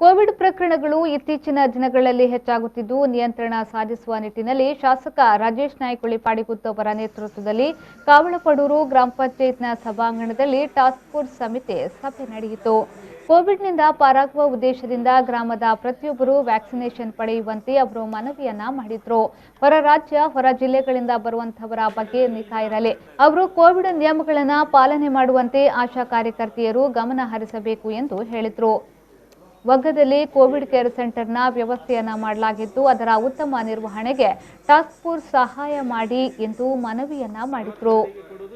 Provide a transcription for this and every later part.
Covid ಪ್ರಕರಣಗಳು ಇತ್ತೀಚಿನ ದಿನಗಳಲ್ಲಿ ಹೆಚ್ಚಾಗುತ್ತಿದ್ದು ನಿಯಂತ್ರಣ ಸಾಧಿಸುವ ನಿಟ್ಟಿನಲ್ಲಿ ಶಾಸಕ ರಾಜೇಶ್ ನಾಯ್ಕ ಉಳಿಪಾಡಿಗುತ್ತು ಅವರ ನೇತೃತ್ವದಲ್ಲಿ ಕಾವಳಪಡೂರು ಗ್ರಾಮ ಪಂಚಾಯತ್ನ ಸಭಾಂಗಣದಲ್ಲಿ ಟಾಸ್ಕ್ ಫೋರ್ಸ್ ಸಮಿತಿ ಸಭೆ ನಡೆಯಿತು. ಕೋವಿಡ್ನಿಂದ ಪಾರಾಗುವ ಉದ್ದೇಶದಿಂದ ಗ್ರಾಮದ ಪ್ರತಿಯೊಬ್ಬರು ವ್ಯಾಕ್ಸಿನೇಷನ್ ಪಡೆಯುವಂತೆ ಅವರು ಮನವಿಯನ್ನ ಮಾಡಿದ್ರು. ಹೊರ ರಾಜ್ಯ, ಹೊರ ಜಿಲ್ಲೆಗಳಿಂದ ಬರುವಂತಹವರ ಬಗ್ಗೆ ನಿಗಾ ಇರಲಿ. ಅವರು ಕೋವಿಡ್ ನಿಯಮಗಳನ್ನು ಪಾಲನೆ ಮಾಡುವಂತೆ ಆಶಾ ಕಾರ್ಯಕರ್ತೆಯರು ಗಮನ ಹರಿಸಬೇಕು ಎಂದು ಹೇಳಿದರು. ವಗ್ಗದಲ್ಲಿ ಕೋವಿಡ್ ಕೇರ್ ಸೆಂಟರ್ನ ವ್ಯವಸ್ಥೆಯನ್ನ ಮಾಡಲಾಗಿದ್ದು ಅದರ ಉತ್ತಮ ನಿರ್ವಹಣೆಗೆ ಟಾಸ್ಕ್ ಫೋರ್ಸ್ ಸಹಾಯ ಮಾಡಿ ಎಂದು ಮನವಿಯನ್ನ ಮಾಡಿದ್ರು.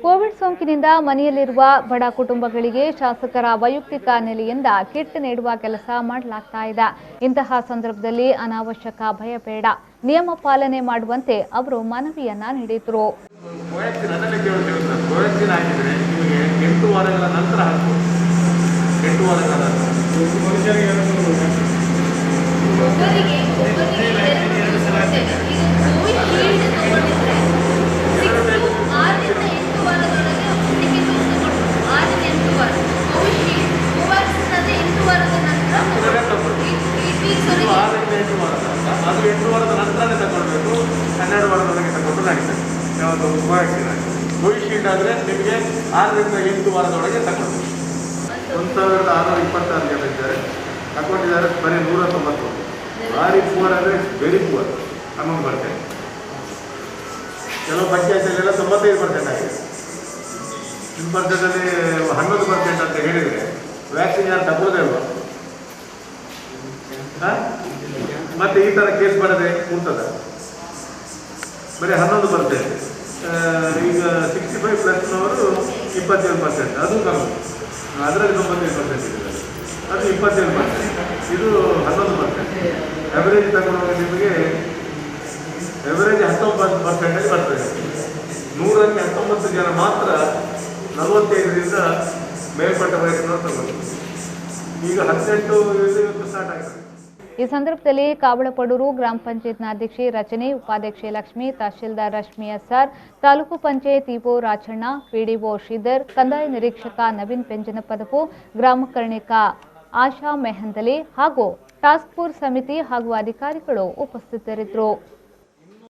ಕೋವಿಡ್ ಸೋಂಕಿನಿಂದ ಮನೆಯಲ್ಲಿರುವ ಬಡ ಕುಟುಂಬಗಳಿಗೆ ಶಾಸಕರ ವೈಯಕ್ತಿಕ ನೆಲೆಯಿಂದ ಕಿಟ್ ನೀಡುವ ಕೆಲಸ ಮಾಡಲಾಗ್ತಾ ಇದೆ. ಇಂತಹ ಸಂದರ್ಭದಲ್ಲಿ ಅನಾವಶ್ಯಕ ಭಯ ಬೇಡ, ನಿಯಮ ಪಾಲನೆ ಮಾಡುವಂತೆ ಅವರು ಮನವಿಯನ್ನ ನೀಡಿದ್ರು. ಅದು 8 ವಾರದ ನಂತರನೇ ತಗೊಳ್ಬೇಕು. 12 ವಾರದೊಳಗೆ ತಗೊಂಡು ನಡೀತದೆ. ಯಾವುದು ಕೋವಿಶೀಲ್ಡ್ ಆದರೆ ನಿಮಗೆ 6 ರಿಂದ 8 ವಾರದೊಳಗೆ ತಗೊಳ್ಬೇಕು. 1626 ಜನ ಇದ್ದಾರೆ, ತಗೊಂಡಿದ್ದಾರೆ ಬರೀ 190. ಭಾರಿ ಪೂರ್ ಅಂದರೆ ವೆರಿ ಪೂರ್ ಅಮೌಂಟ್ ಬರ್ತದೆ. ಕೆಲವು ಪಂಚಾಯತಿಯಲ್ಲೆಲ್ಲ 95% ಆಗಿದೆ. 10%ಅಲ್ಲಿ 11% ಅಂತ ಹೇಳಿದರೆ ವ್ಯಾಕ್ಸಿನ್ ಯಾರು ತಗೊಳ್ಳೋದೇ ಇಲ್ವಾ? ಮತ್ತೆ ಈ ಥರ ಕೇಸ್ ಬರದೆ ಕೂರ್ತದ ಬರೀ 11%. ಈಗ 65+ನವರು 27%, ಅದು ಕಮ್ಮಿ. ಅದರಲ್ಲಿ 95% ಇದೆ, ಅದು 27%, ಇದು 11%. ಎವರೇಜ್ ತಗೊಂಡಾಗ ನಿಮಗೆ ಎವರೇಜ್ 19% ಬರ್ತದೆ. 100ಕ್ಕೆ 19 ಜನ ಮಾತ್ರ 45ರಿಂದ ಮೇಲ್ಪಟ್ಟ ವಯಸ್ಸಿನವರು ತಗೊಂಡು. ಈಗ 18 ಸ್ಟಾರ್ಟ್ ಆಗ್ತದೆ. ಈ ಸಂದರ್ಭದಲ್ಲಿ ಕಾವಳಪಡೂರು ಗ್ರಾಮ ಪಂಚಾಯತ್ನ ಅಧ್ಯಕ್ಷೆ ರಚನೆ, ಉಪಾಧ್ಯಕ್ಷೆ Lakshmi, tahsildar Rashmi SR, taluk panchayat EO Rachanna, PDO Shridhar, ಕಂದಾಯ ನಿರೀಕ್ಷಕ ನವೀನ್ ಪೆಂಜನಪದವು, ಗ್ರಾಮ ಕರ್ಣಿಕ ಆಶಾ ಮೆಹಂದಲಿ ಹಾಗೂ ಟಾಸ್ಕ್ ಫೋರ್ಸ್ ಸಮಿತಿ ಹಾಗೂ ಅಧಿಕಾರಿಗಳು ಉಪಸ್ಥಿತರಿದ್ದರು.